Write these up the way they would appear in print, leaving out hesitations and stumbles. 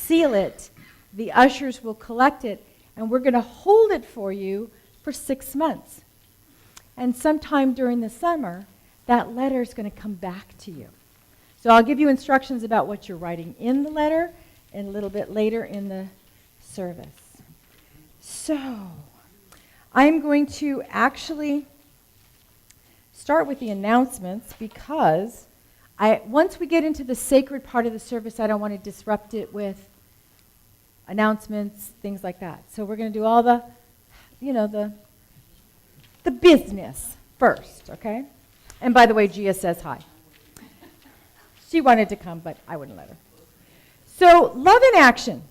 seal it. The ushers will collect it, and we're going to hold it for you for 6 months. And sometime during the summer, that letter is going to come back to you. So I'll give you instructions about what you're writing in the letter and a little bit later in the service. So I'm going to actually start with the announcements because once we get into the sacred part of the service, I don't want to disrupt it with announcements, things like that. So we're going to do all the business first, okay? And by the way, Gia says hi. She wanted to come, but I wouldn't let her. So, Love in Action.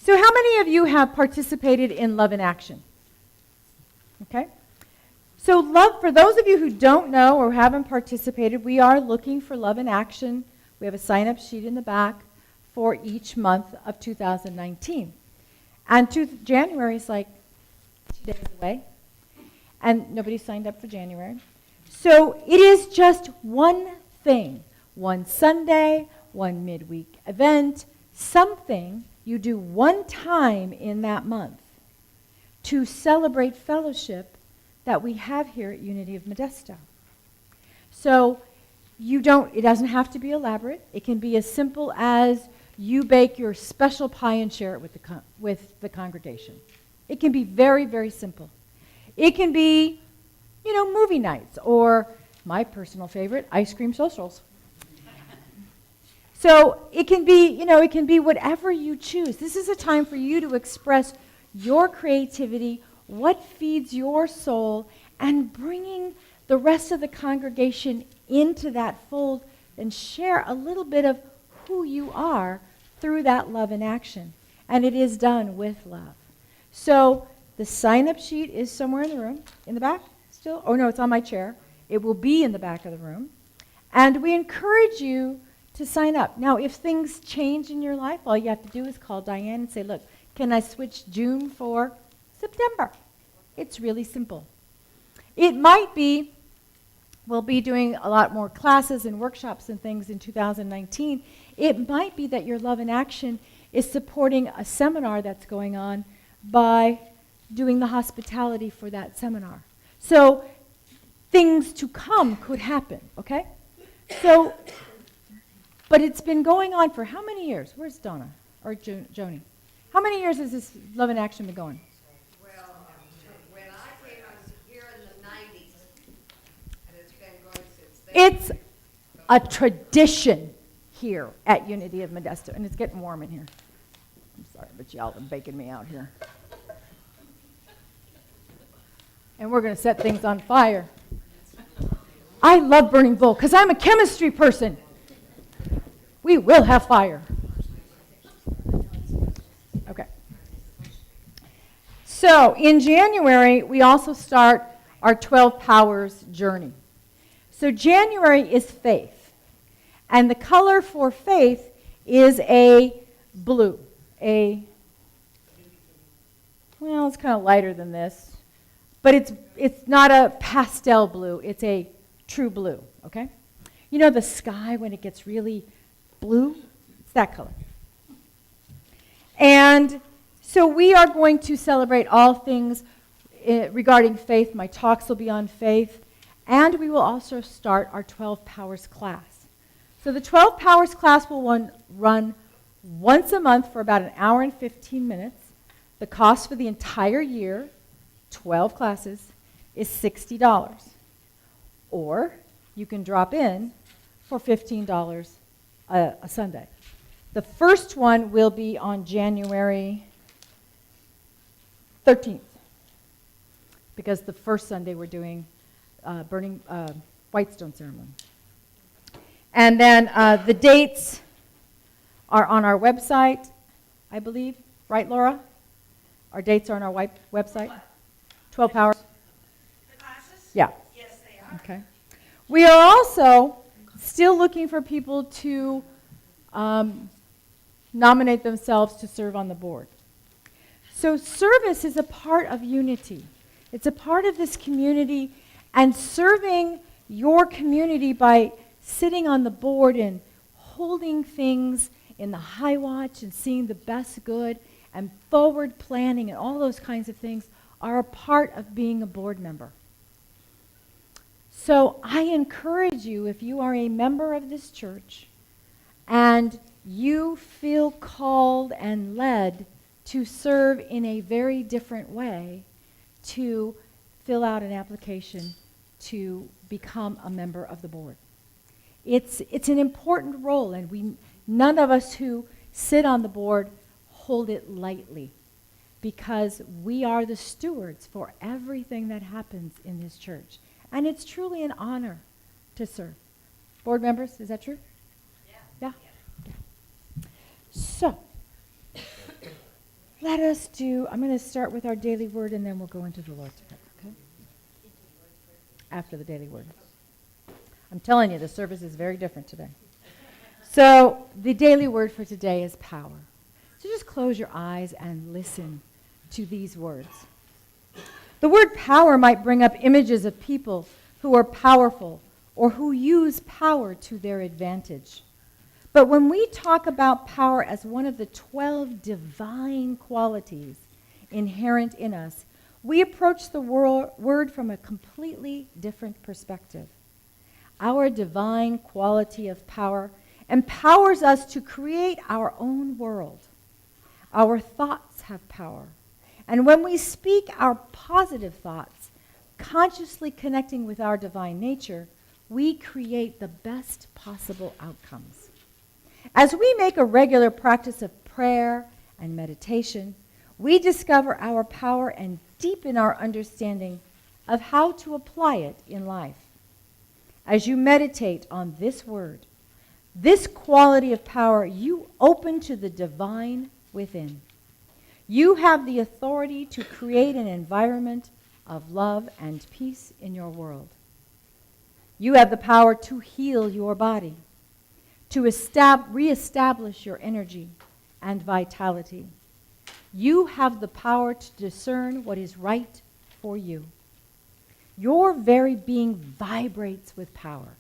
So how many of you have participated in Love in Action? Okay? So for those of you who don't know or haven't participated, we are looking for Love in Action. We have a sign-up sheet in the back for each month of 2019. And January is like 2 days away, and nobody signed up for January. So it is just one thing, one Sunday, one midweek event, something you do one time in that month to celebrate fellowship that we have here at Unity of Modesto. So it doesn't have to be elaborate. It can be as simple as you bake your special pie and share it with the congregation. It can be very, very simple. It can be, movie nights, or my personal favorite, ice cream socials. So it can be whatever you choose. This is a time for you to express your creativity, what feeds your soul, and bringing the rest of the congregation into that fold and share a little bit of who you are through that love in action. And it is done with love. So the sign-up sheet is somewhere in the room, in the back still. Oh, no, it's on my chair. It will be in the back of the room. And we encourage you to sign up. Now, if things change in your life, all you have to do is call Diane and say, look, can I switch June for September? It's really simple. It might be, we'll be doing a lot more classes and workshops and things in 2019. It might be that your Love in Action is supporting a seminar that's going on by doing the hospitality for that seminar. So things to come could happen, okay? So, but it's been going on for how many years? Where's Donna or Joni? How many years has this Love in Action been going? Well, when I came, I was here in the 90s, and it's been going since then. It's a tradition here at Unity of Modesto, and it's getting warm in here. I'm sorry, but y'all are baking me out here. And we're going to set things on fire. I love burning bull because I'm a chemistry person. We will have fire. Okay. So in January, we also start our 12 Powers journey. So January is faith. And the color for faith is a blue. Well, it's kind of lighter than this. But it's not a pastel blue. It's a true blue, okay? You know the sky when it gets really blue? It's that color. And so we are going to celebrate all things regarding faith. My talks will be on faith. And we will also start our 12 Powers class. So the 12 Powers class will run once a month for about an hour and 15 minutes. The cost for the entire year, 12 classes, is $60. Or you can drop in for $15 a Sunday. The first one will be on January 13th, because the first Sunday we're doing burning Whitestone ceremony. And then the dates are on our website, I believe. Right, Laura? Our dates are on our website. 12 Powers. The classes? Yeah. Yes, they are. Okay. We are also still looking for people to nominate themselves to serve on the board. So service is a part of Unity. It's a part of this community, and serving your community by sitting on the board and holding things in the high watch and seeing the best good and forward planning and all those kinds of things are a part of being a board member. So I encourage you, if you are a member of this church and you feel called and led to serve in a very different way, to fill out an application to become a member of the board. It's an important role, and none of us who sit on the board hold it lightly, because we are the stewards for everything that happens in this church. And it's truly an honor to serve. Board members, is that true? Yeah? Yeah. So, I'm going to start with our daily word, and then we'll go into the Lord's Prayer, okay? After the daily word. I'm telling you, the service is very different today. So, the daily word for today is power. So just close your eyes and listen to these words. The word power might bring up images of people who are powerful or who use power to their advantage. But when we talk about power as one of the 12 divine qualities inherent in us, we approach the word from a completely different perspective. Our divine quality of power empowers us to create our own world. Our thoughts have power. And when we speak our positive thoughts, consciously connecting with our divine nature, we create the best possible outcomes. As we make a regular practice of prayer and meditation, we discover our power and deepen our understanding of how to apply it in life. As you meditate on this word, this quality of power, you open to the divine within. You have the authority to create an environment of love and peace in your world. You have the power to heal your body, to reestablish your energy and vitality. You have the power to discern what is right for you. Your very being vibrates with power.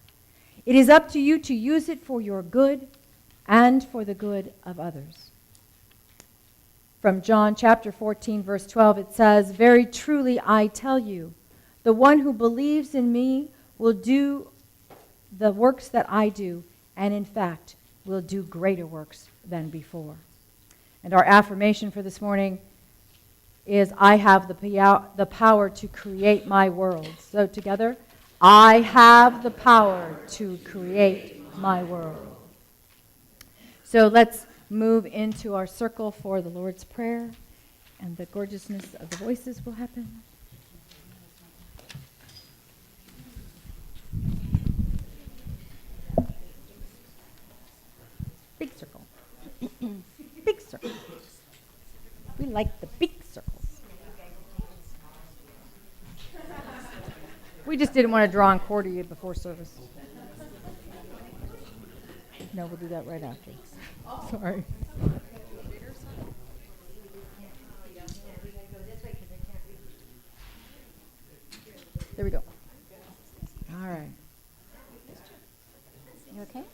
It is up to you to use it for your good and for the good of others. From John chapter 14, verse 12, it says, "Very truly I tell you, the one who believes in me will do the works that I do, and in fact will do greater works than before." And our affirmation for this morning is, I have the power to create my world. So together, I have the power to create my world. So let's move into our circle for the Lord's Prayer, and the gorgeousness of the voices will happen. Big circle. Big circle. We like the big circles. We just didn't want to draw and quarter you before service. No, we'll do that right after. Sorry. There we go. All right. You okay?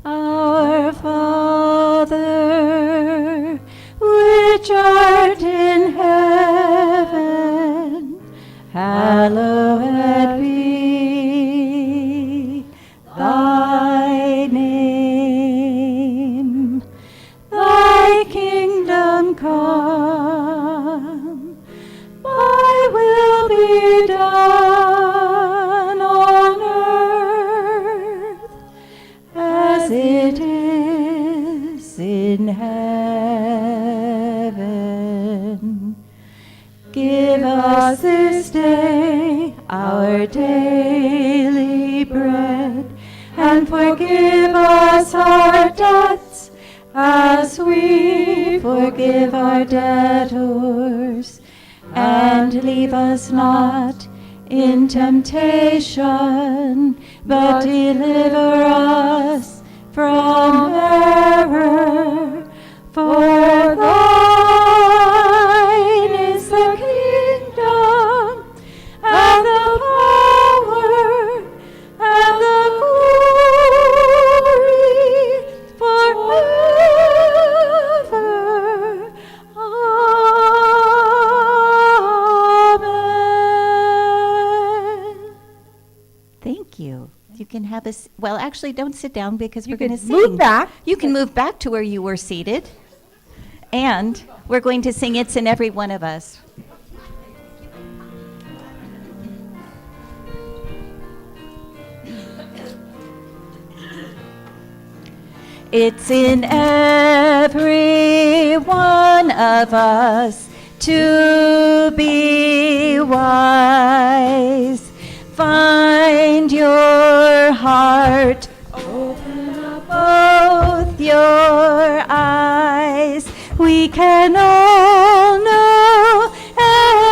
Our Father, which art in heaven, hallowed be thy name. Thy kingdom come, thy will be done on earth as it is in heaven. Give us this day our daily bread, and forgive us our debts as we forgive our debtors. And leave us not in temptation, but deliver us from error. For thine is the kingdom, and the power, and the actually, don't sit down because You we're going to can sing. move back. You can move back to where you were seated. And we're going to sing It's in Every One of Us. It's in every one of us to be wise. Find your heart, open up both your eyes. We can all know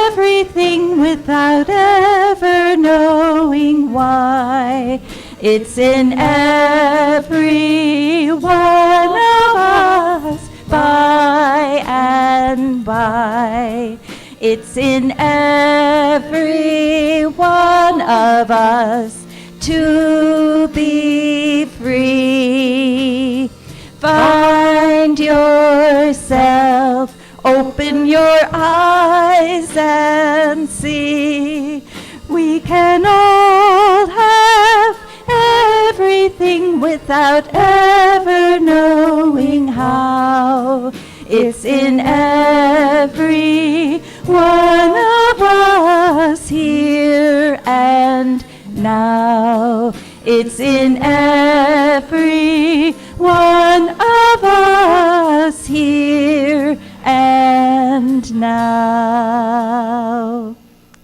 everything without ever knowing why. It's in every one of us, by and by. It's in every one of us to be free. Find yourself, open your eyes and see. We can all have everything without ever knowing how. It's in every one of us here and now. It's in every one of us here and now.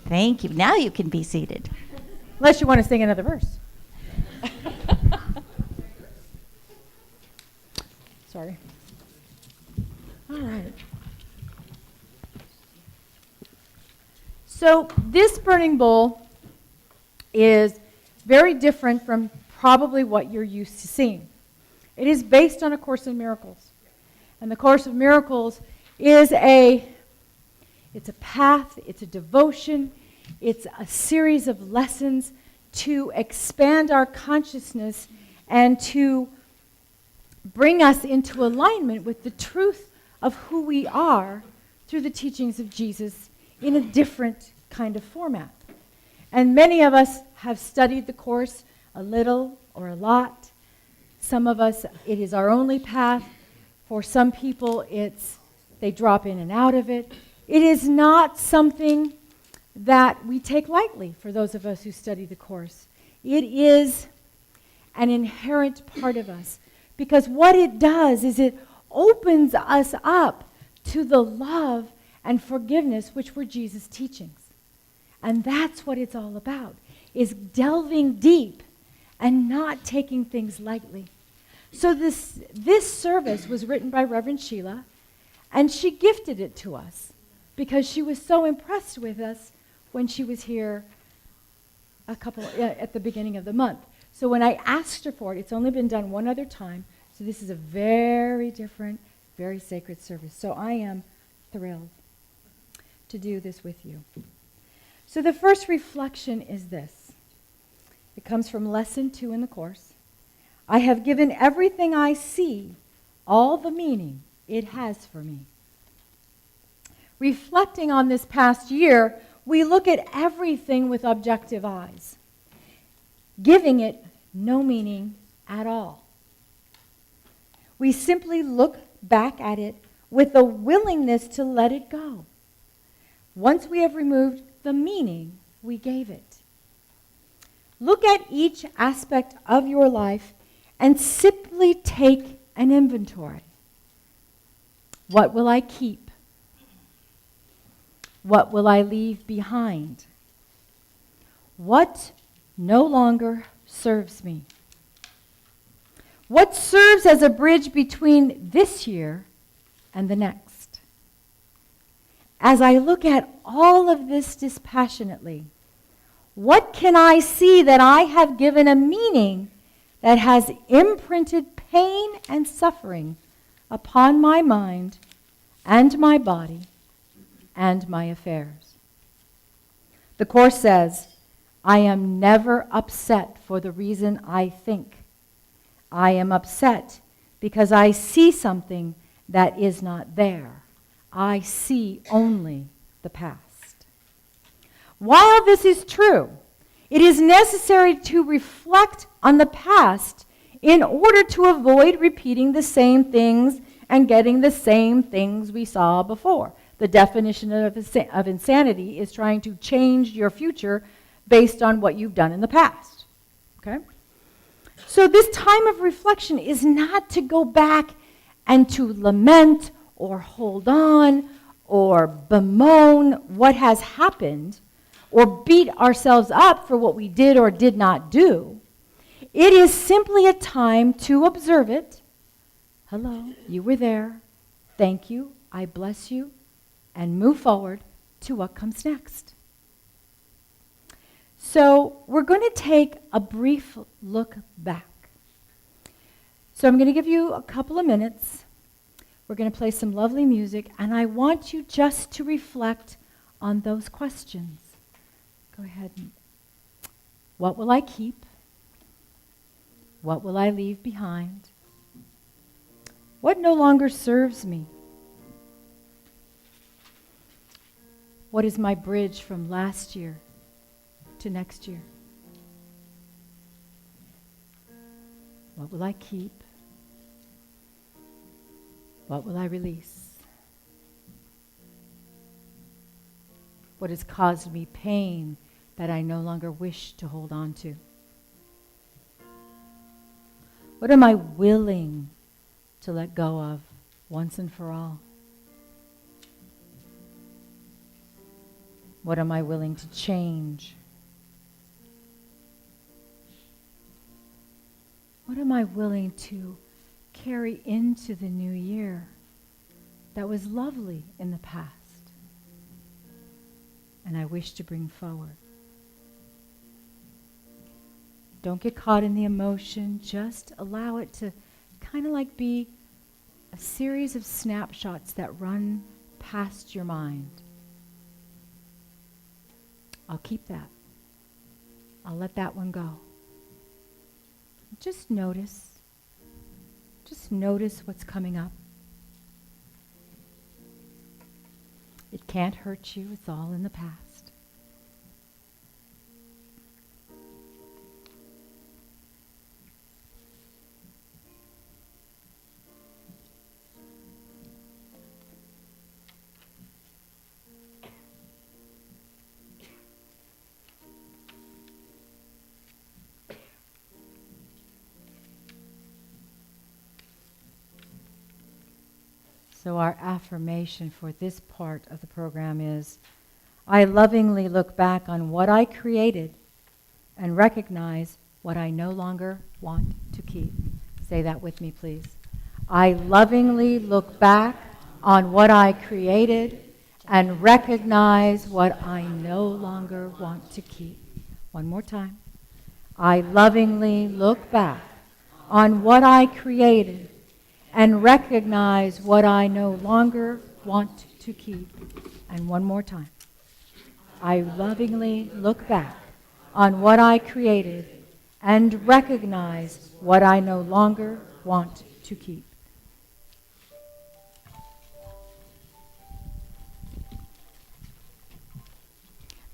Thank you. Now you can be seated. Unless you want to sing another verse. Sorry. All right. So this burning bowl is very different from probably what you're used to seeing. It is based on A Course in Miracles. And the Course of Miracles is it's a path, it's a devotion, it's a series of lessons to expand our consciousness and to bring us into alignment with the truth of who we are through the teachings of Jesus in a different kind of format. And many of us have studied the Course a little or a lot. Some of us, it is our only path. For some people, they drop in and out of it. It is not something that we take lightly for those of us who study the Course. It is an inherent part of us, because what it does is it opens us up to the love and forgiveness which were Jesus' teachings. And that's what it's all about, is delving deep and not taking things lightly. So this service was written by Reverend Sheila, and she gifted it to us because she was so impressed with us when she was here at the beginning of the month. So when I asked her for it, it's only been done one other time, so this is a very different, very sacred service. So I am thrilled to do this with you. So the first reflection is this. It comes from Lesson 2 in the Course. I have given everything I see all the meaning it has for me. Reflecting on this past year, we look at everything with objective eyes, giving it no meaning at all. We simply look back at it with a willingness to let it go. Once we have removed the meaning we gave it. Look at each aspect of your life and simply take an inventory. What will I keep? What will I leave behind? What no longer serves me? What serves as a bridge between this year and the next? As I look at all of this dispassionately, what can I see that I have given a meaning that has imprinted pain and suffering upon my mind and my body and my affairs? The Course says, I am never upset for the reason I think. I am upset because I see something that is not there. I see only the past. While this is true, It is necessary to reflect on the past in order to avoid repeating the same things and getting the same things we saw before. The definition of insanity is trying to change your future based on what you've done in the past. Okay? So this time of reflection is not to go back and to lament or hold on or bemoan what has happened or beat ourselves up for what we did or did not do. It is simply a time to observe it. Hello, you were there. Thank you. I bless you. And move forward to what comes next. So we're going to take a brief look back. So I'm going to give you a couple of minutes. We're going to play some lovely music, and I want you just to reflect on those questions. Go ahead. What will I keep? What will I leave behind? What no longer serves me? What is my bridge from last year to next year? What will I keep? What will I release? What has caused me pain that I no longer wish to hold on to? What am I willing to let go of once and for all? What am I willing to change? What am I willing to carry into the new year that was lovely in the past and I wish to bring forward? Don't get caught in the emotion. Just allow it to kind of like be a series of snapshots that run past your mind. I'll keep that. I'll let that one go. Just notice. Just notice what's coming up. It can't hurt you. It's all in the past. So our affirmation for this part of the program is, I lovingly look back on what I created and recognize what I no longer want to keep. Say that with me, please. I lovingly look back on what I created and recognize what I no longer want to keep. One more time. I lovingly look back on what I created and recognize what I no longer want to keep. And one more time. I lovingly look back on what I created and recognize what I no longer want to keep.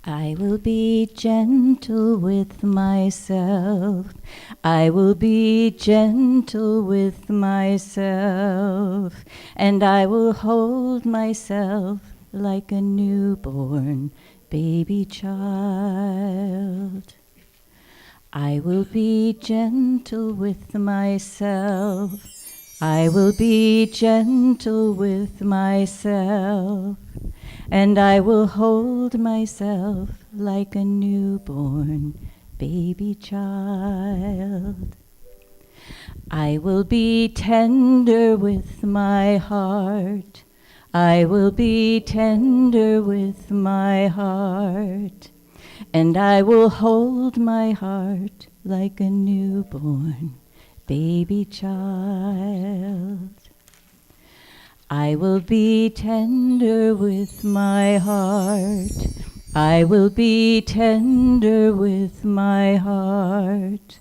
I will be gentle with myself. I will be gentle with myself. And I will hold myself like a newborn baby child. I will be gentle with myself. I will be gentle with myself. And I will hold myself like a newborn baby child. I will be tender with my heart. I will be tender with my heart. And I will hold my heart like a newborn baby child. I will be tender with my heart. I will be tender with my heart.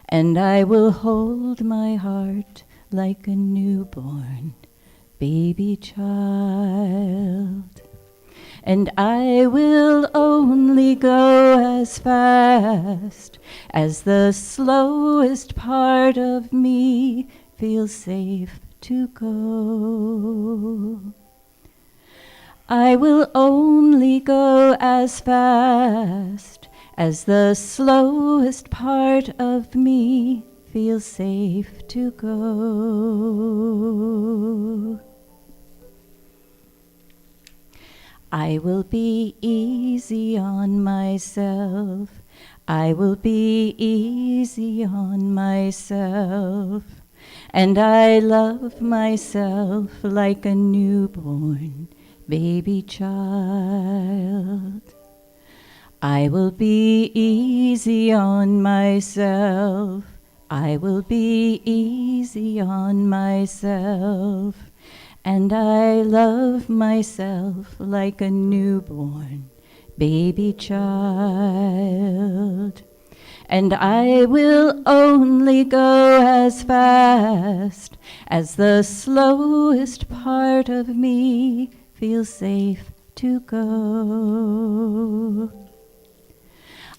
And I will hold my heart like a newborn baby child. and I will only go as fast as the slowest part of me feels safe to go. I will only go as fast as the slowest part of me feels safe to go. I will be easy on myself. I will be easy on myself. And I love myself like a newborn baby child. I will be easy on myself. I will be easy on myself. And I love myself like a newborn baby child. And I will only go as fast as the slowest part of me feels safe to go.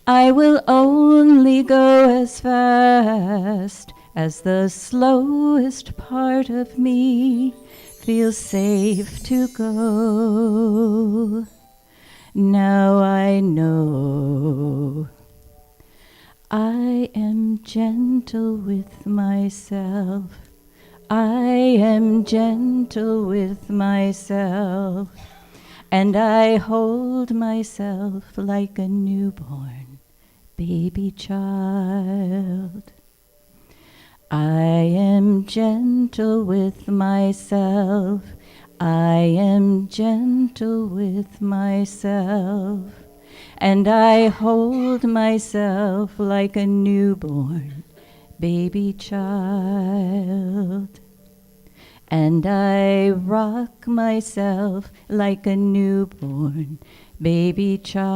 I will only go as fast as the slowest part of me feels safe to go. Now I know I am gentle with myself. I am gentle with myself, and I hold myself like a newborn baby child. I am gentle with myself. I am gentle with myself, and I hold myself like a newborn baby child. And I rock myself like a newborn baby child.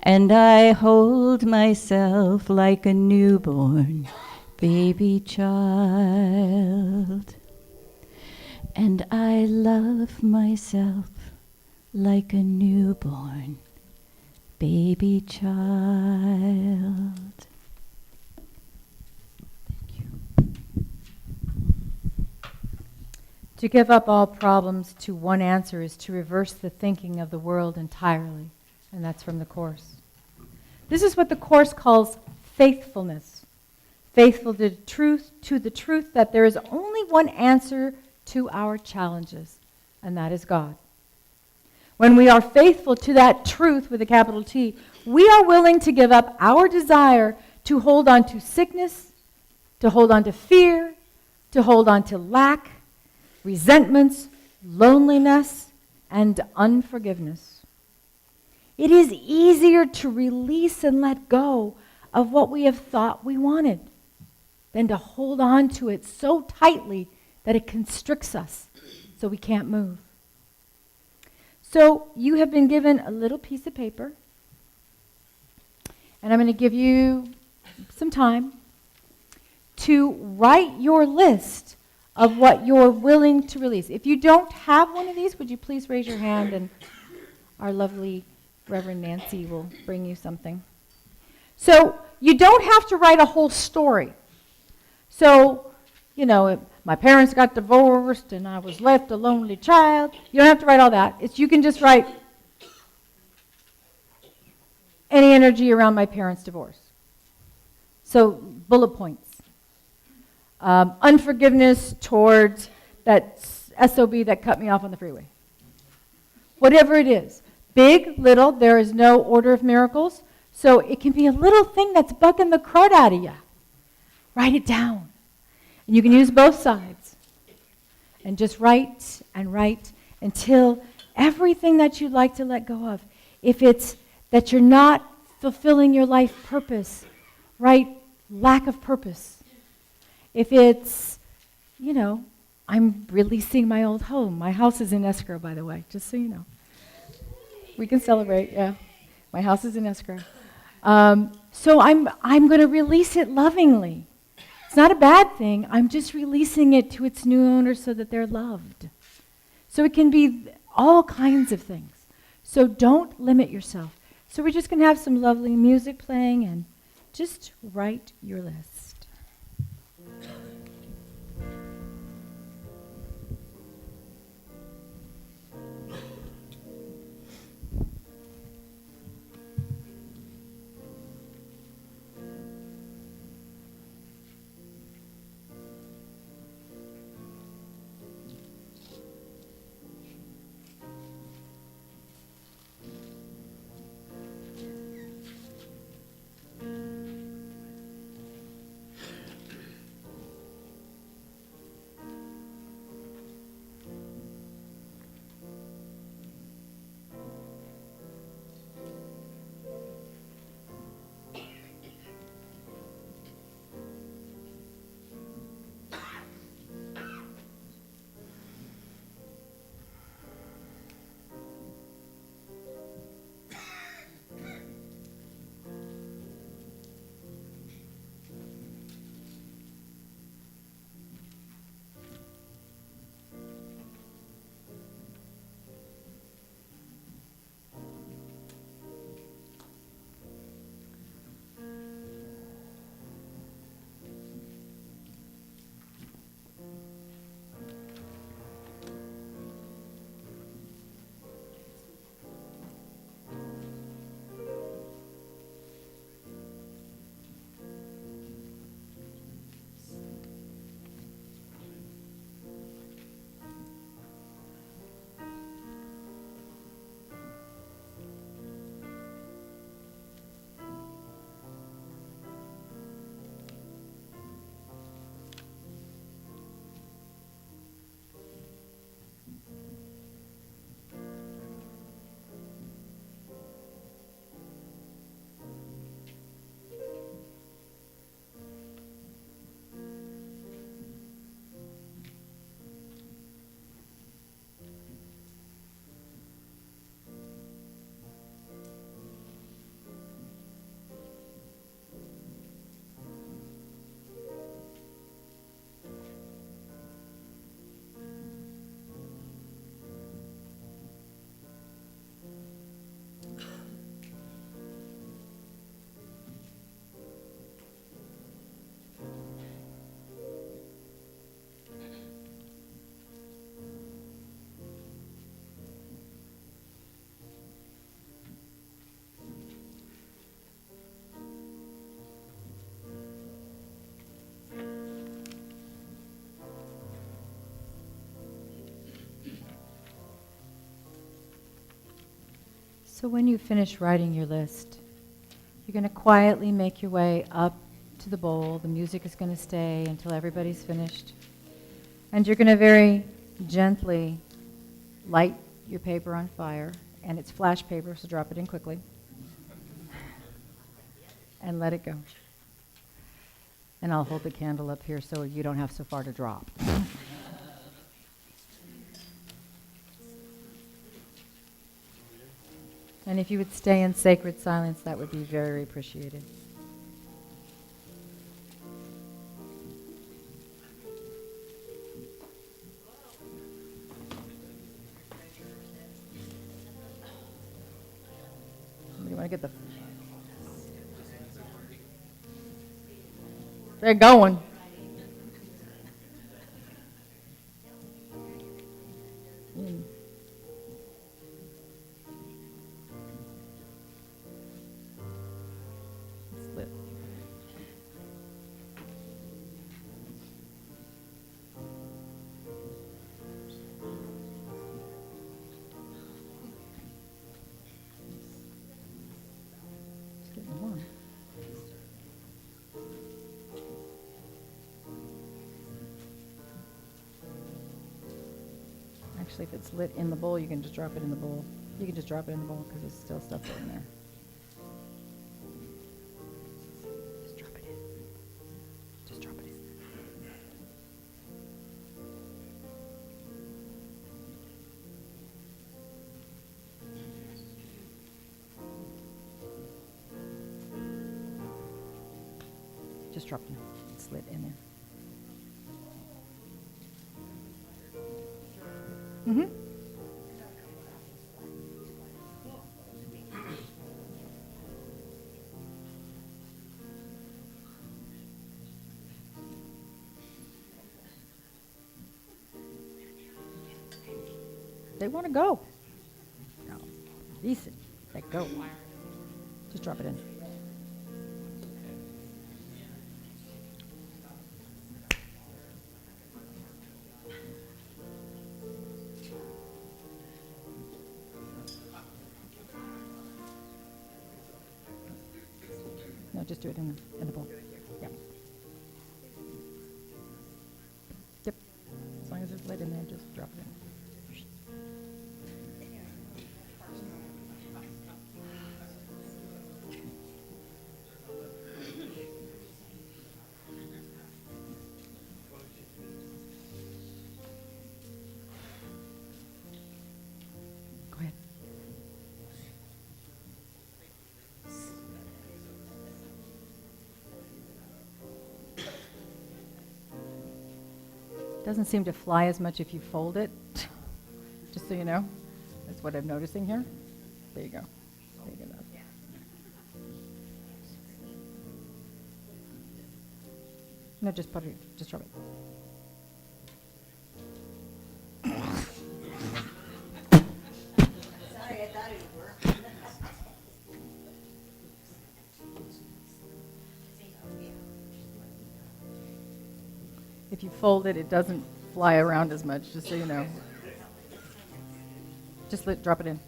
And I hold myself like a newborn baby child. And I love myself like a newborn baby child. To give up all problems to one answer is to reverse the thinking of the world entirely. And that's from the Course. This is what the Course calls faithfulness. Faithful to the truth that there is only one answer to our challenges, and that is God. When we are faithful to that truth with a capital T, we are willing to give up our desire to hold on to sickness, to hold on to fear, to hold on to lack, resentments, loneliness, and unforgiveness. It is easier to release and let go of what we have thought we wanted than to hold on to it so tightly that it constricts us so we can't move. So you have been given a little piece of paper, and I'm going to give you some time to write your list of what you're willing to release. If you don't have one of these, would you please raise your hand, and our lovely Reverend Nancy will bring you something. So you don't have to write a whole story. So, my parents got divorced and I was left a lonely child. You don't have to write all that. You can just write any energy around my parents' divorce. So bullet points. Unforgiveness towards that SOB that cut me off on the freeway. Whatever it is. Big, little, there is no order of miracles. So it can be a little thing that's bugging the crud out of you. Write it down. And you can use both sides. And just write and write until everything that you'd like to let go of. If it's that you're not fulfilling your life purpose, write lack of purpose. If it's, I'm releasing my old home. My house is in escrow, by the way, just so you know. We can celebrate, yeah. My house is in escrow. So I'm going to release it lovingly. It's not a bad thing. I'm just releasing it to its new owner so that they're loved. So it can be all kinds of things. So don't limit yourself. So we're just going to have some lovely music playing and just write your list. So when you finish writing your list, you're going to quietly make your way up to the bowl. The music is going to stay until everybody's finished. And you're going to very gently light your paper on fire. And it's flash paper, so drop it in quickly. And let it go. And I'll hold the candle up here so you don't have so far to drop. And if you would stay in sacred silence, that would be very appreciated. Somebody want to get the... They're going. It's lit. It's getting warm. Actually, if it's lit in the bowl, you can just drop it in the bowl. You can just drop it in the bowl because there's still stuff in there. Just drop it in. Just drop it in. Just drop it in. It's lit in there. Mm-hmm. They want to go. No. Release it. Let go. Just drop it in. No, just do it in the bowl. Yep. Yep. As long as it's lid in there, just drop it in. Go ahead. Doesn't seem to fly as much if you fold it, just so you know. That's what I'm noticing here. There you go. Big enough. No, just put it, just drop it. Sorry, I thought it would work. If you fold it, it doesn't fly around as much, just so you know. Just drop it in.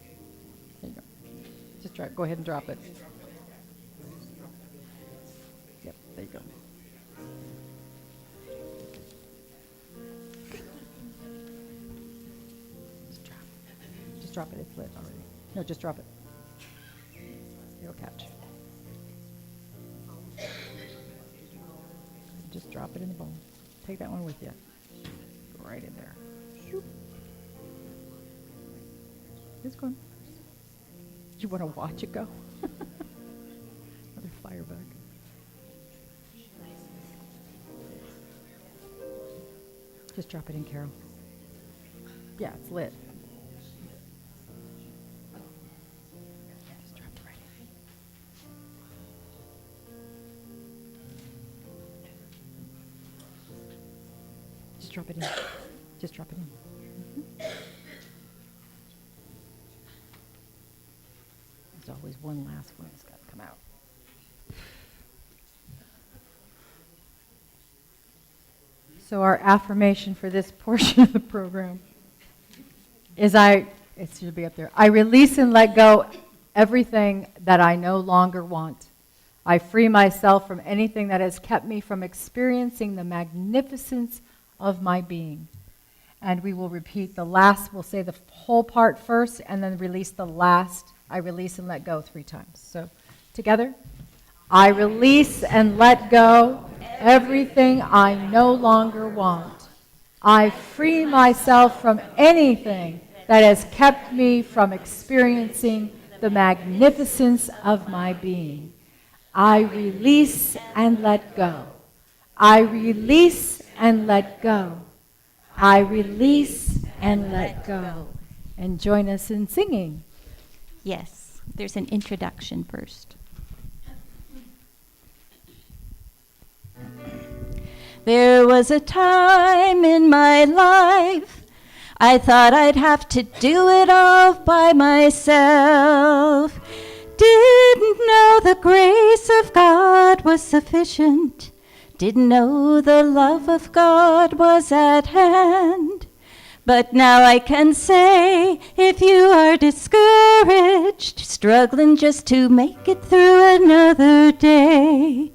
There you go. Just go ahead and drop it. Yep, there you go. Just drop it. It's lit already. No, just drop it. It'll catch. Just drop it in the bowl. Take that one with you. Go right in there. Shoop. It's going. You want to watch it go? Another firebug. Just drop it in, Carol. Yeah, it's lit. Just drop it right in. Just drop it in. Just drop it in. Mhm. There's always one last one that's got to come out. So our affirmation for this portion of the program is it should be up there. I release and let go everything that I no longer want. I free myself from anything that has kept me from experiencing the magnificence of my being. And we will repeat the last, we'll say the whole part first, and then release the last, I release and let go 3 times. So together, I release and let go everything I no longer want. I free myself from anything that has kept me from experiencing the magnificence of my being. I release and let go. I release and let go. I release and let go. And join us in singing. Yes, there's an introduction first. There was a time in my life I thought I'd have to do it all by myself. Didn't know the grace of God was sufficient. Didn't know the love of God was at hand. But now I can say, if you are discouraged, struggling just to make it through another day,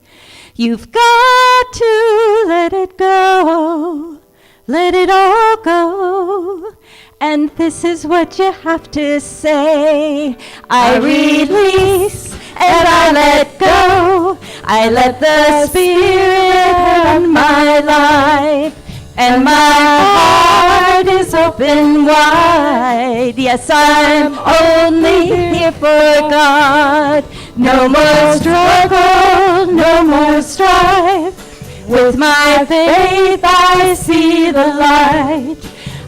you've got to let it go, let it all go. And this is what you have to say. I release and I let go. I let the Spirit run my life. And my heart is open wide. Yes, I'm only here for God. No more struggle, no more strife. With my faith I see the light.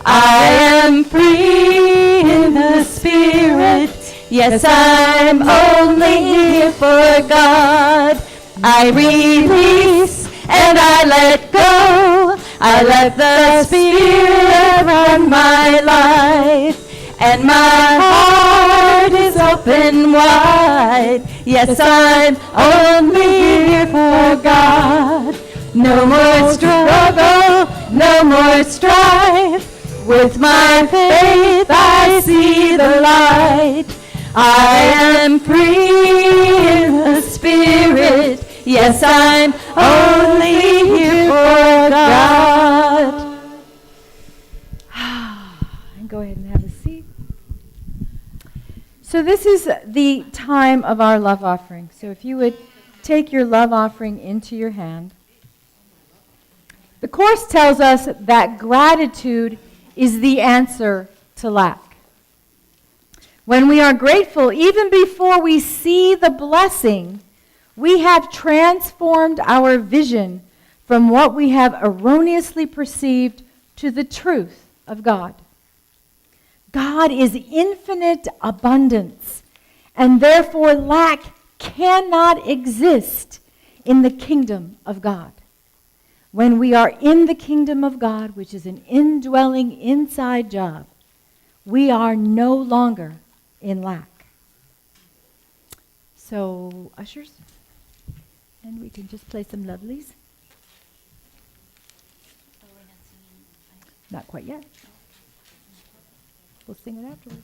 I am free in the Spirit. Yes, I'm only here for God. I release and I let go. I let the Spirit run my life. and my heart is open wide. Yes, I'm only here for God. No more struggle, no more strife. With my faith I see the light. I am free in the Spirit. Yes, I'm only here for God. And go ahead and have a seat. So this is the time of our love offering. So if you would take your love offering into your hand. The Course tells us that gratitude is the answer to lack. When we are grateful, even before we see the blessing, we have transformed our vision from what we have erroneously perceived to the truth of God. God is infinite abundance, and therefore lack cannot exist in the kingdom of God. When we are in the kingdom of God, which is an indwelling inside job, we are no longer in lack. So, ushers, and we can just play some lovelies. Not quite yet. We'll sing it afterwards.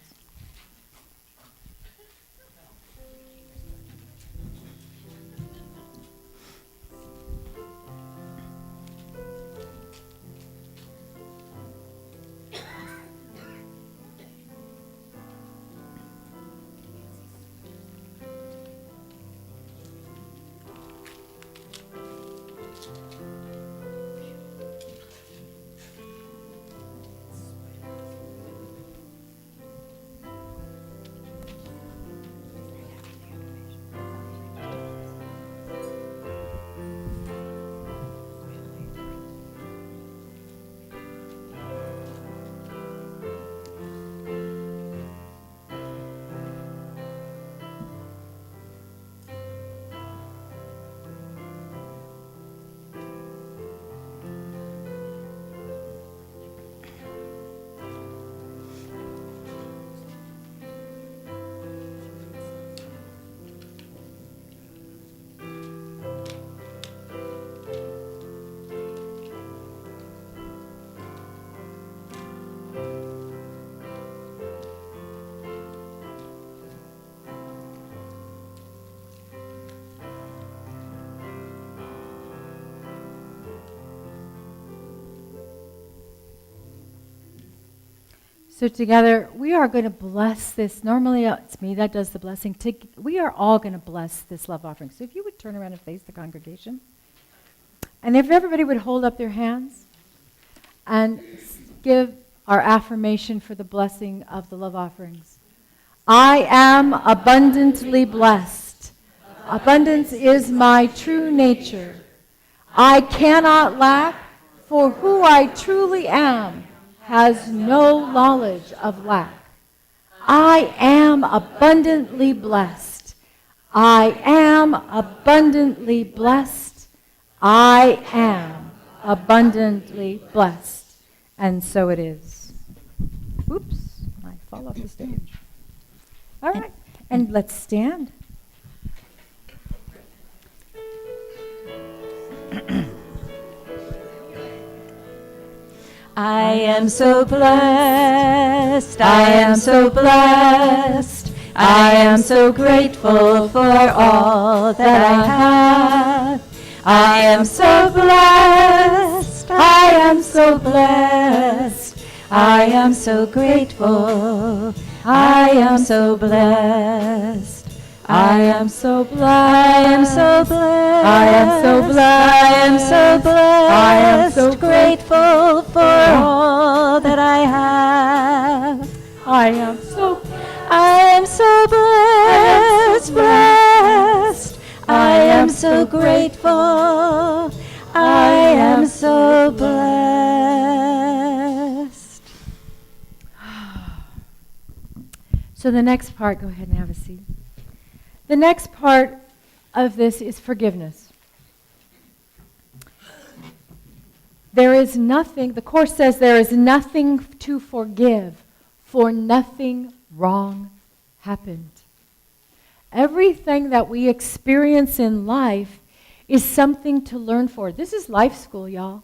So together, we are going to bless this. Normally, it's me that does the blessing. We are all going to bless this love offering. So if you would turn around and face the congregation. And if everybody would hold up their hands and give our affirmation for the blessing of the love offerings. I am abundantly blessed. Abundance is my true nature. I cannot lack, for who I truly am has no knowledge of lack. I am abundantly blessed. I am abundantly blessed. I am abundantly blessed. And so it is. Oops, I fall off the stage. All right, and let's stand. I am so blessed, I am so blessed, I am so grateful for all that I have. I am so blessed, I am so blessed, I am so grateful, I am so blessed. I am so blessed. I am so blessed. I am so blessed. I am so blessed. I am so grateful for all that I have. I am so blessed, blessed. I am so grateful. I am so blessed. So the next part, go ahead and have a seat. The next part of this is forgiveness. There is nothing, the Course says there is nothing to forgive for nothing wrong happened. Everything that we experience in life is something to learn for. This is life school, y'all.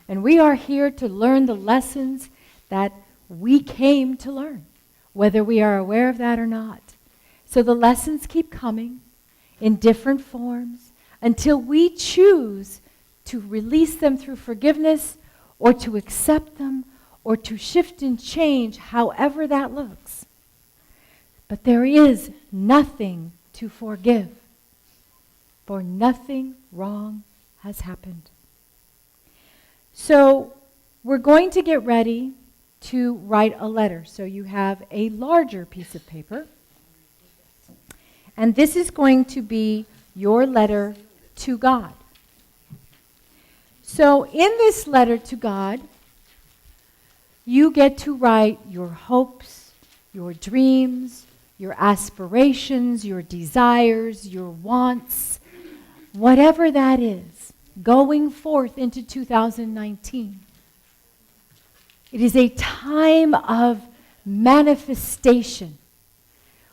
And we are here to learn the lessons that we came to learn, whether we are aware of that or not. So the lessons keep coming in different forms until we choose to release them through forgiveness or to accept them or to shift and change, however that looks. But there is nothing to forgive, for nothing wrong has happened. So we're going to get ready to write a letter. So you have a larger piece of paper. And this is going to be your letter to God. So in this letter to God, you get to write your hopes, your dreams, your aspirations, your desires, your wants, whatever that is, going forth into 2019. It is a time of manifestation.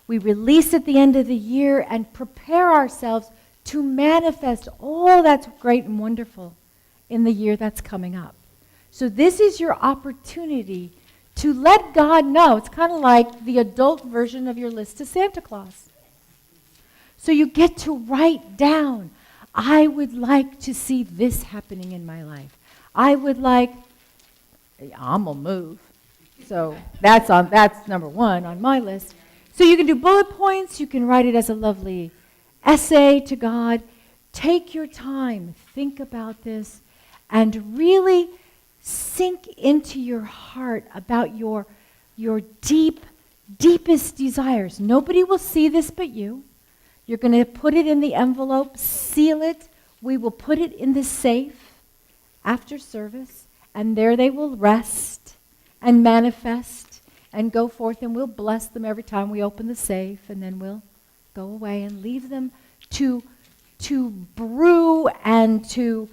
We release at the end of the year and prepare ourselves to manifest all that's great and wonderful in the year that's coming up. So this is your opportunity to let God know. It's kind of like the adult version of your list to Santa Claus. So you get to write down, I would like to see this happening in my life. I would like, I'm going to move. So that's number one on my list. So you can do bullet points. You can write it as a lovely essay to God. Take your time. Think about this. And really sink into your heart about your deepest desires. Nobody will see this but you. You're going to put it in the envelope, seal it. We will put it in the safe after service, and there they will rest and manifest and go forth, and we'll bless them every time we open the safe, and then we'll go away and leave them to brew and to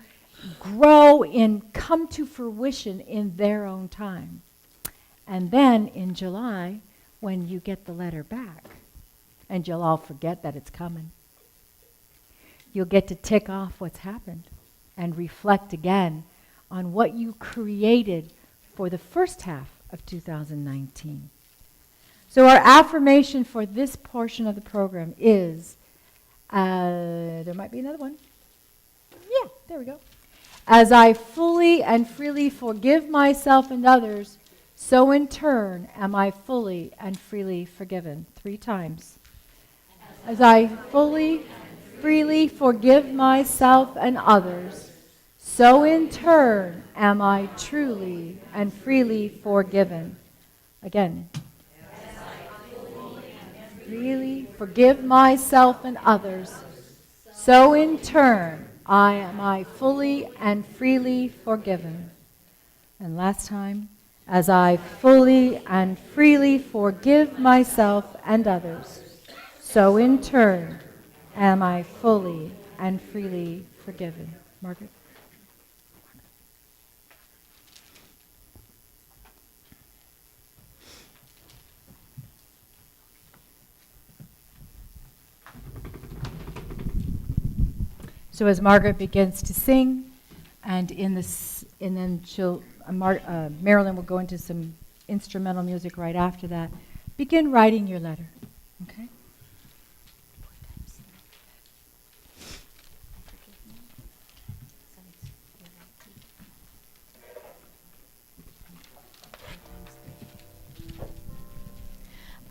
grow and come to fruition in their own time. And then in July, when you get the letter back, and you'll all forget that it's coming, you'll get to tick off what's happened and reflect again on what you created for the first half of 2019. So our affirmation for this portion of the program is, there might be another one. Yeah, there we go. As I fully and freely forgive myself and others, so in turn am I fully and freely forgiven. 3 times. As I fully, freely forgive myself and others, so in turn am I truly and freely forgiven. Again. As I freely forgive myself and others, so in turn am I fully and freely forgiven. And last time, as I fully and freely forgive myself and others, so in turn am I fully and freely forgiven. Margaret? So as Margaret begins to sing, and then Marilyn will go into some instrumental music right after that. Begin writing your letter, okay?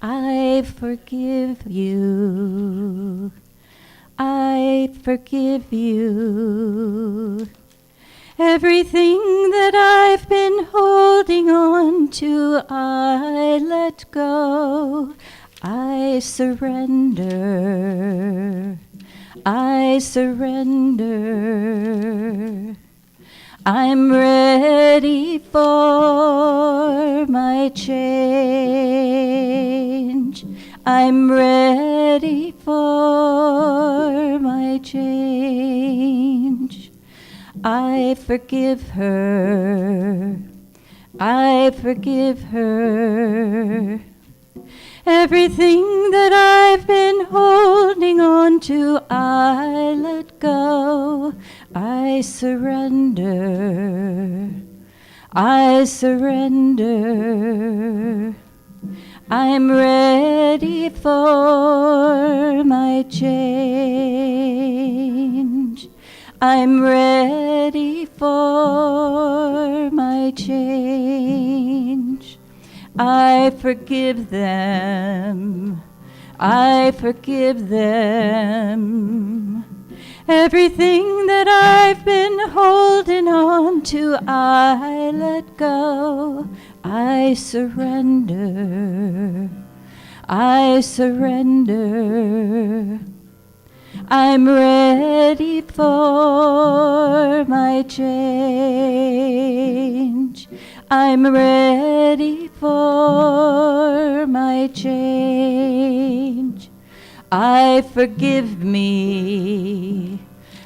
I forgive you. I forgive you. Everything that I've been holding on to, I let go. I surrender. I surrender. I'm ready for my change. I'm ready for my change. I forgive her. I forgive her. Everything that I've been holding on to, I let go. I surrender. I surrender. I'm ready for my change. I'm ready for my change. I forgive them. I forgive them. Everything that I've been holding on to, I let go. I surrender. I surrender. I'm ready for my change. I'm ready for my change. I forgive me.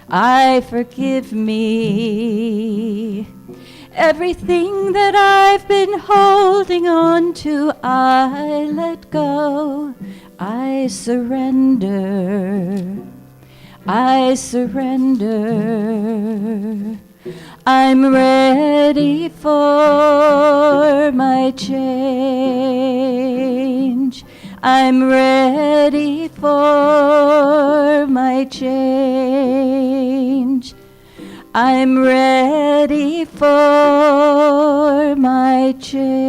I forgive me. Everything that I've been holding on to, I let go. I surrender. I surrender. I'm ready for my change. I'm ready for my change. I'm ready for my change.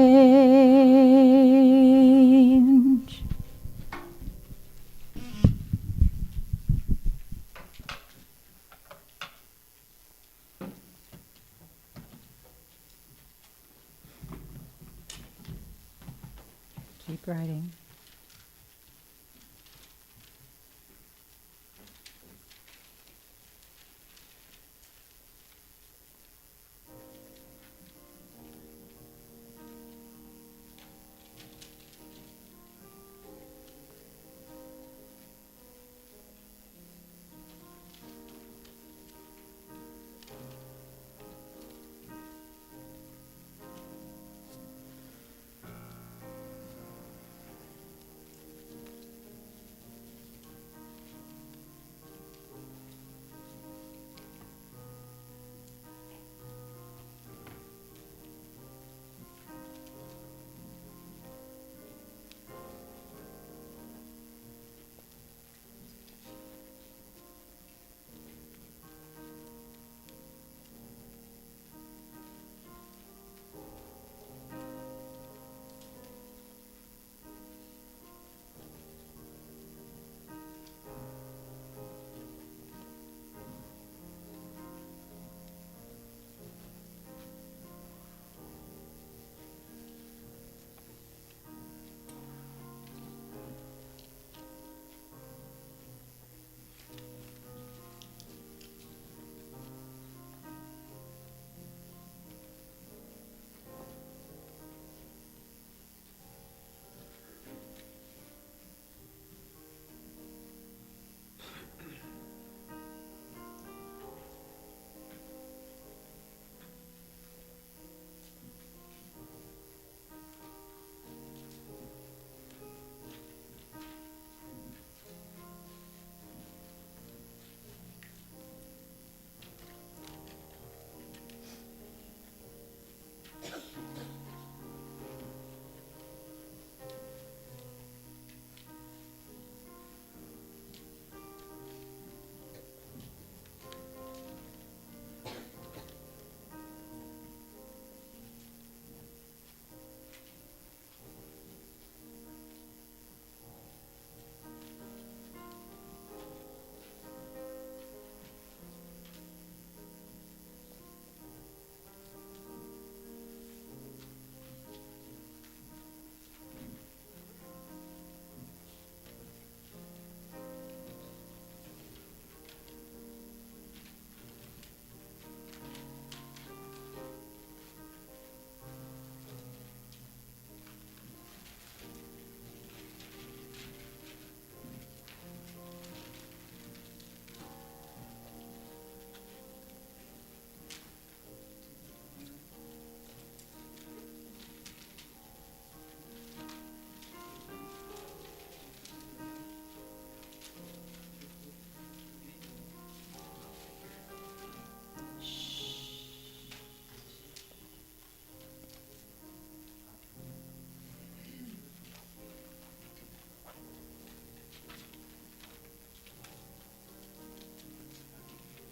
Keep writing.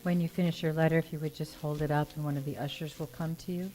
When you finish your letter, if you would just hold it up and one of the ushers will come to you.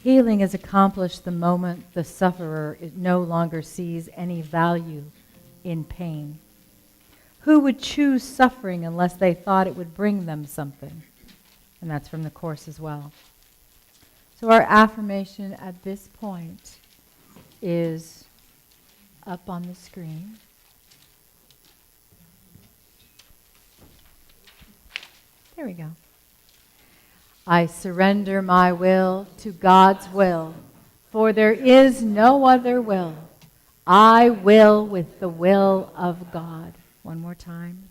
Healing is accomplished the moment the sufferer no longer sees any value in pain. Who would choose suffering unless they thought it would bring them something? And that's from the Course as well. So our affirmation at this point is up on the screen. There we go. I surrender my will to God's will, for there is no other will. I will with the will of God. One more time.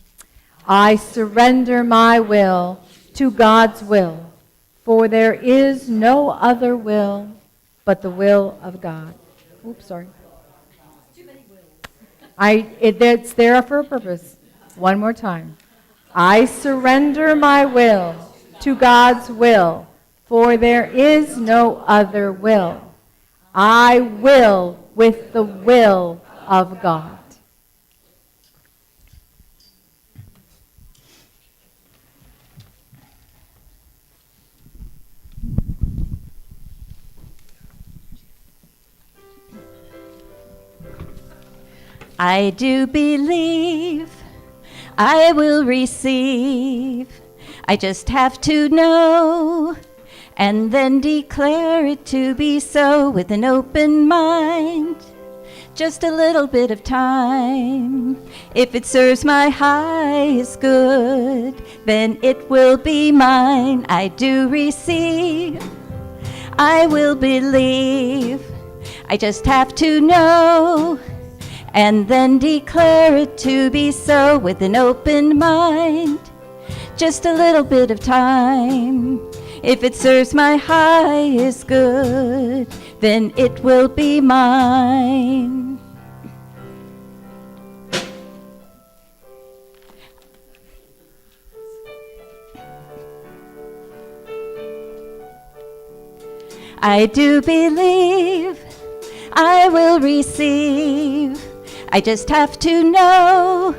I surrender my will to God's will, for there is no other will but the will of God. Oops, sorry. It's there for a purpose. One more time. I surrender my will to God's will, for there is no other will. I will with the will of God. I do believe I will receive. I just have to know and then declare it to be so with an open mind. Just a little bit of time. If it serves my highest good, then it will be mine. I do receive. I will believe. I just have to know and then declare it to be so with an open mind. Just a little bit of time. If it serves my highest good, then it will be mine. I do believe I will receive. I just have to know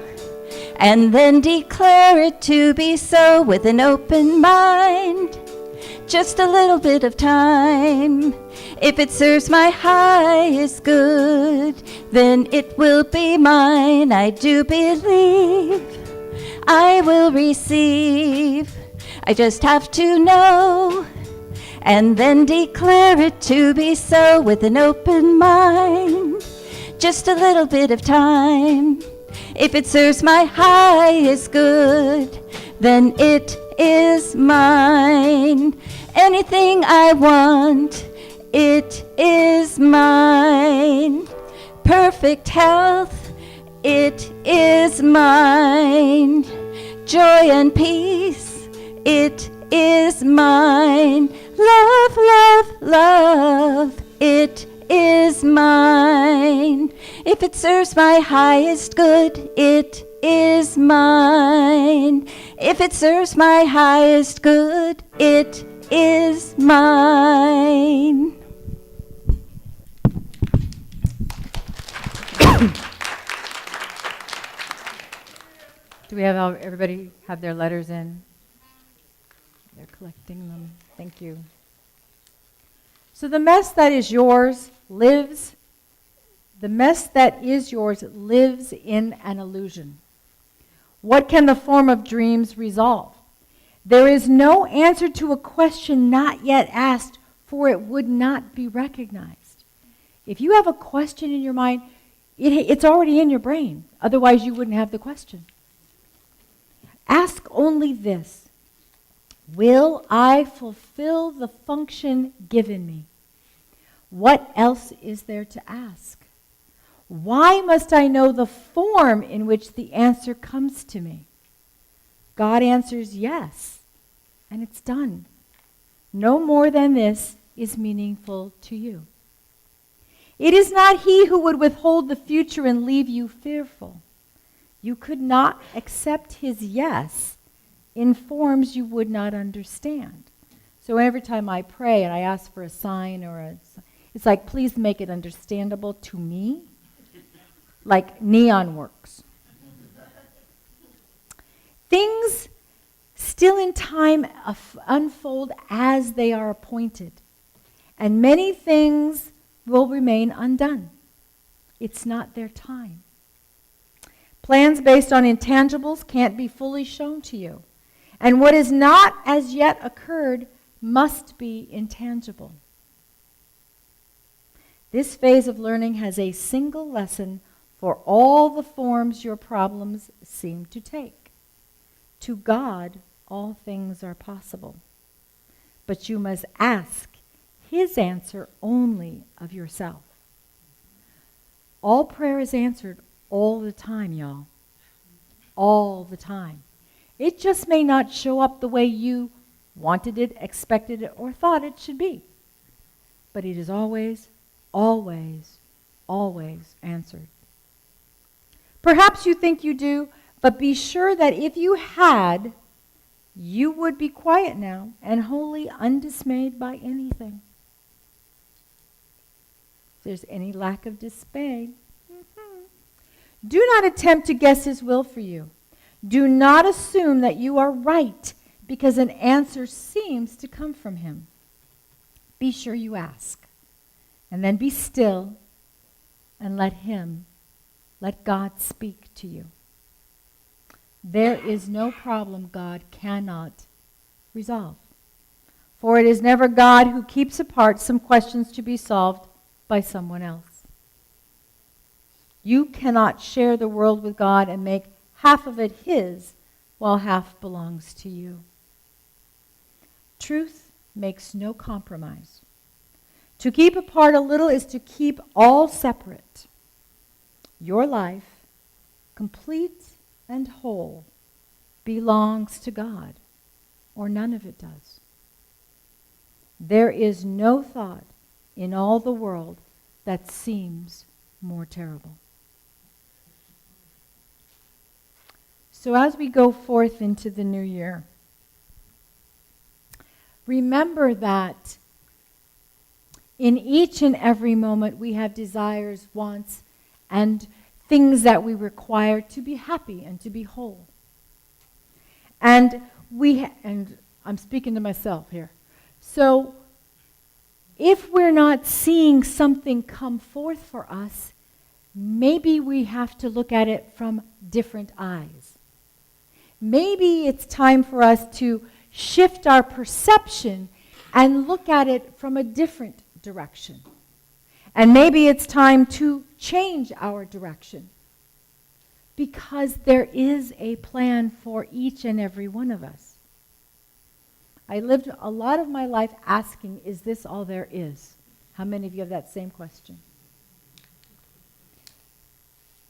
and then declare it to be so with an open mind. Just a little bit of time. If it serves my highest good, then it will be mine. I do believe I will receive. I just have to know and then declare it to be so with an open mind. Just a little bit of time. If it serves my highest good, then it is mine. Anything I want, it is mine. Perfect health, it is mine. Joy and peace, it is mine. Love, love, love, it is mine. If it serves my highest good, it is mine. If it serves my highest good, it is mine. Do we have everybody have their letters in? They're collecting them. Thank you. So the mess that is yours lives in an illusion. What can the form of dreams resolve? There is no answer to a question not yet asked, for it would not be recognized. If you have a question in your mind, it's already in your brain. Otherwise, you wouldn't have the question. Ask only this: will I fulfill the function given me? What else is there to ask? Why must I know the form in which the answer comes to me? God answers yes, and it's done. No more than this is meaningful to you. It is not He who would withhold the future and leave you fearful. You could not accept His yes in forms you would not understand. So every time I pray and I ask for a sign it's like, please make it understandable to me, like neon works. Things still in time unfold as they are appointed, and many things will remain undone. It's not their time. Plans based on intangibles can't be fully shown to you, and what is not as yet occurred must be intangible. This phase of learning has a single lesson for all the forms your problems seem to take. To God, all things are possible. But you must ask His answer only of yourself. All prayer is answered all the time, y'all. All the time. It just may not show up the way you wanted it, expected it, or thought it should be. But it is always, always, always answered. Perhaps you think you do, but be sure that if you had, you would be quiet now and wholly undismayed by anything. If there's any lack of dismay, do not attempt to guess His will for you. Do not assume that you are right because an answer seems to come from Him. Be sure you ask. And then be still and let God speak to you. There is no problem God cannot resolve. For it is never God who keeps apart some questions to be solved by someone else. You cannot share the world with God and make half of it His while half belongs to you. Truth makes no compromise. To keep apart a little is to keep all separate. Your life, complete and whole, belongs to God, or none of it does. There is no thought in all the world that seems more terrible. So as we go forth into the new year, remember that in each and every moment we have desires, wants, and things that we require to be happy and to be whole. And and I'm speaking to myself here. So if we're not seeing something come forth for us, maybe we have to look at it from different eyes. Maybe it's time for us to shift our perception and look at it from a different direction. And maybe it's time to change our direction, because there is a plan for each and every one of us. I lived a lot of my life asking, is this all there is? How many of you have that same question?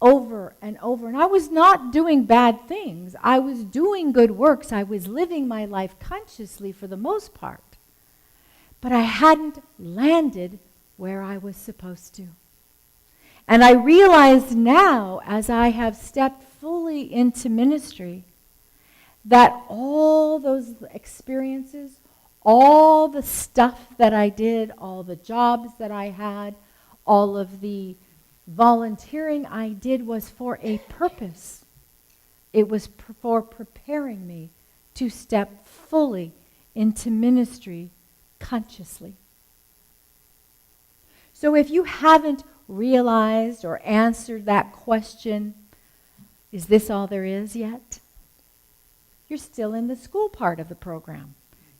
Over and over. And I was not doing bad things. I was doing good works. I was living my life consciously for the most part. But I hadn't landed where I was supposed to. And I realize now, as I have stepped fully into ministry, that all those experiences, all the stuff that I did, all the jobs that I had, all of the volunteering I did was for a purpose. It was for preparing me to step fully into ministry consciously. So if you haven't realized or answered that question, is this all there is yet? You're still in the school part of the program.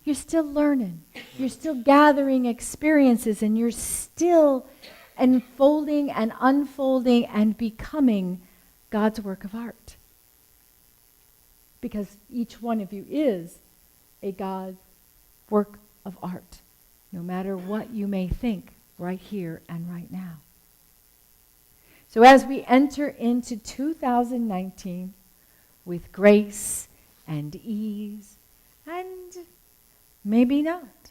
You're still learning. You're still gathering experiences, and you're still unfolding and unfolding and becoming God's work of art. Because each one of you is a God work of art, no matter what you may think right here and right now. So as we enter into 2019 with grace and ease, and maybe not,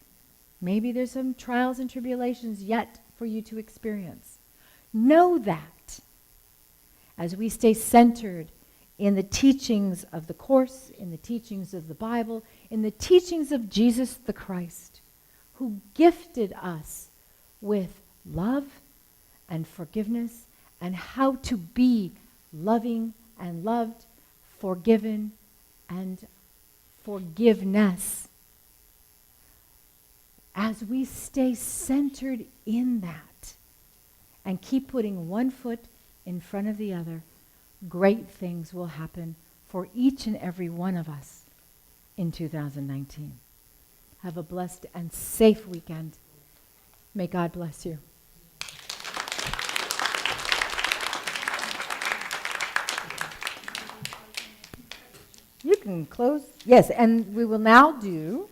maybe there's some trials and tribulations yet for you to experience, know that as we stay centered in the teachings of the course, in the teachings of the Bible, in the teachings of Jesus the Christ, who gifted us with love and forgiveness and how to be loving and loved, forgiven and forgiveness. As we stay centered in that and keep putting one foot in front of the other, great things will happen for each and every one of us in 2019. Have a blessed and safe weekend. May God bless you. You can close. Yes, and we will now do